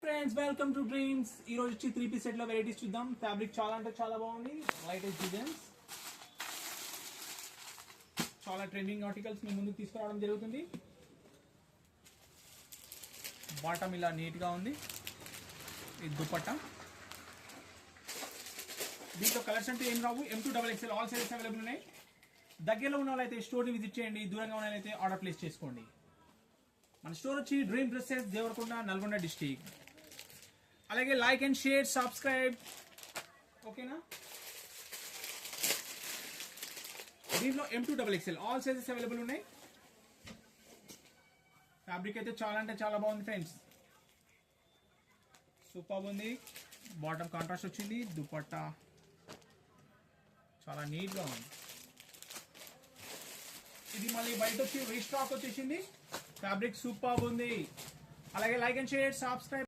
Friends welcome to dreams. ఈ రోజు వచ్చి 3 పీస్ సెట్ లో వెరైటీస్ చూద్దాం. ఫ్యాబ్రిక్ చాలా అంటే చాలా బాగుంది. లైటెస్ట్ డిజైన్స్, చాలా ట్రెండింగ్ ఆర్టికల్స్ మీ ముందుకు తీసుకురావడం జరుగుతుంది. బాటమ్ ఇలా నీట్ గా ఉంది. ఇది దుపట్టా. దీంట్లో కలర్స్ అంటే ఏం రావు. M2 XXL all sizes available ఉన్నాయి. దగ్గరలో ఉన్న వాళ్ళైతే స్టోర్ని విజిట్ చేయండి. దూరంగా ఉన్న వాళ్ళైతే ఆర్డర్ ప్లేస్ చేసుకోండి. మన స్టోర్ వచ్చి dream dresses, Devarakonda, Nalgonda district. అలాగే లైక్ అండ్ షేర్, సబ్స్క్రైబ్. ఓకేనా? దీంట్లో M2 XXL all sizes available ఉన్నాయి. ఫ్యాబ్రిక్ అయితే చాలా అంటే చాలా బాగుంది ఫ్రెండ్స్. సూపర్ ఉంది. బాటమ్ కాంట్రాస్ట్ వచ్చింది. దుపట్టా చాలా నీట్ గా ఉంది. ఇది మళ్ళీ బయట వచ్చి రీస్టాక్ వచ్చేసింది. ఫ్యాబ్రిక్ సూపర్ ఉంది. అలాగే లైక్ అండ్ షేర్, సబ్స్క్రైబ్.